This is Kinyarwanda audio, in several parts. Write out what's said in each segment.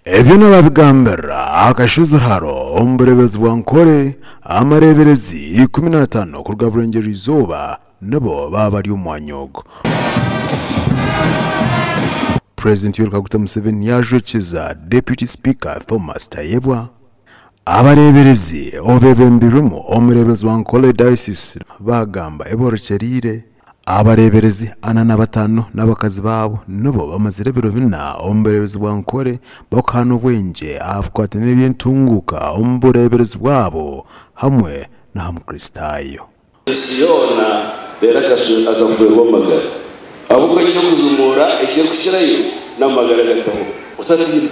Evyo nababigambira akashuze haro omburebezi bwankore amareberezi 15 ku rw'aburengero izuba nabo baba bari umwanyogo. President Yoweri Kaguta Museveni yajokiza Deputy Speaker Thomas Tayebwa abareberezi obebembirimo omurebezi wankole diocese bagamba eborokerire abareberezi 45 n'abakazi babo nabo bamazirebero bina omberebezi bwankore bakano bwenje afukwatene byentunguka ombureberezi bwabo hamwe na hamukristayo siyona berakasu agafuye magara abuko cyo kuzumura icyo kushirayo namagara gataho utagira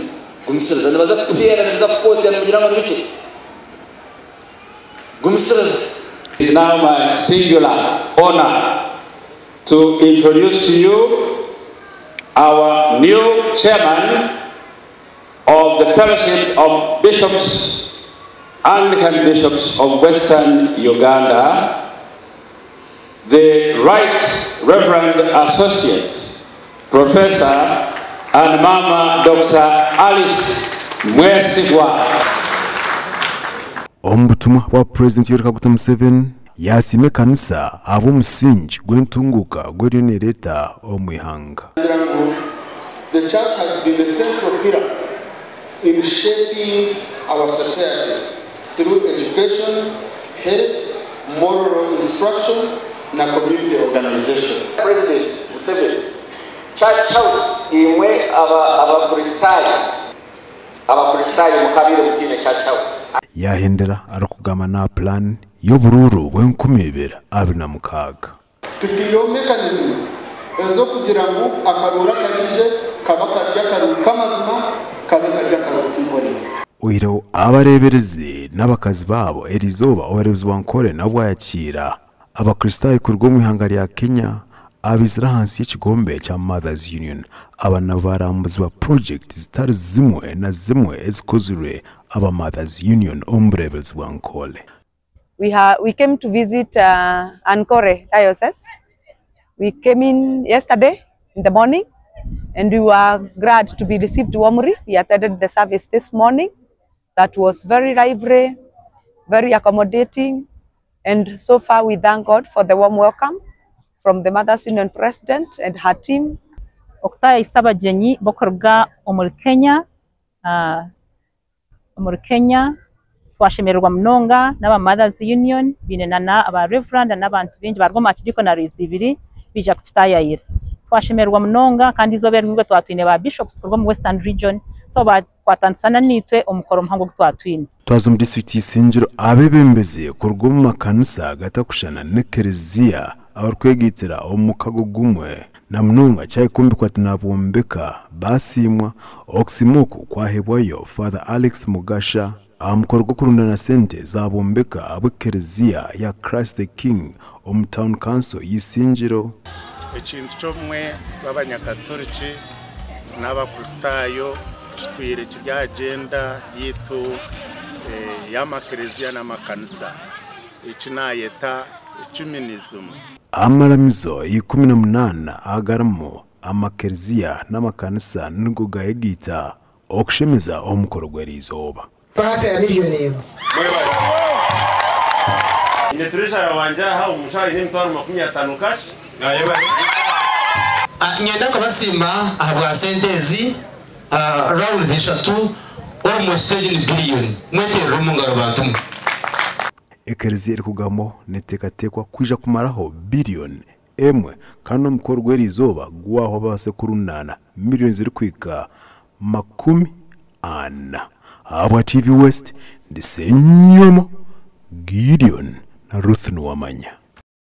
gumisiraza nabaza kutera nabaza kotera kugira ngo nibike gumisiraza. Is now my singular honor to introduce to you our new chairman of the Fellowship of Bishops, Anglican Bishops of Western Uganda, the Right Reverend Associate Professor and Mama Dr. Alice Mwesigwa. Ombutumwa wa President Yoweri Kaguta Museveni yasime kanisa abo musingi gwentunguka gwerine leta omwihanga. The church has been a central pillar in shaping our society through education, health, moral instruction, and community organization. President Museveni, church house imwe abakristayo mukabire mutine church house. Yahendera arakugama na plan y'ubururu bw'enkumibera 26. Tutiro mechanisms ezo kugira ngo akarura karije kabakarya karu kamazima kabakarya karu kibori. Uiro abareberezi n'abakazi babo erizoba abareberezi bankore nabo yakira abakristayo ku rw'umwihanga rya Kenya abizira hansi y'ikigombe cya Mothers Union abana barambuzi ba project zitari zimwe na zimwe ezikozwe aba Mothers Union omburebezi bwankole. We came to visit Ankore Diocese. We came in yesterday in the morning and we were glad to be received warmly. We attended the service this morning. That was very lively, very accommodating, and so far we thank God for the warm welcome from the Mothers Union President and her team. Oktaya isaba jenyi bokorga omuri Kenya twashemererwa mnonga n'aba Mothers Union binenana aba Reverend n'abantu bingi bargoma diaconaries ibiri bija kutayayira twashemererwa mnonga kandi izoberwe twatwine ba bishops kurwa mu Western Region so kwatansana nitwe omukoro mhango twatwine twazo mu district y'Isingiro abebembeze kurwa mu makanisa gatakushana n'ekereziya abarkwegitira omukago gumwe na mnonga cyayikumbi kwatinabombeka basimwa oksimuku kwahebwayo Father Alex Mugasha amkorgo kurundana sente zabombeka abukereziya ya Christ the King Town Council y'Isingiro. Ekintu cyomwe b'abanyakatoliki n'abakristayo kitwire kirya agenda yitu y'amakereziya n'amakanisa ikinayeta ecumenism. Amaramizo 18 agaramo amakereziya n'amakanisa n'ingoga yegita okushemeza omukoro gwerizoba. Pata ya miliyoni. Inaturisha wanja hao umushari ni mtwaro 15 cash. Nyenda kabasima ahabwa sentezi round zishatu almost 7 billion. Mwete rumungaro bantu. Ekereziya iri kugamo netekatekwa kwija kumaraho billion emwe kandi omukoro gwerizoba gwaho base kurunana miliyoni ziri kwika 40. Abwa TV West ndisenyomo Gideon na Ruth Nuwamanya.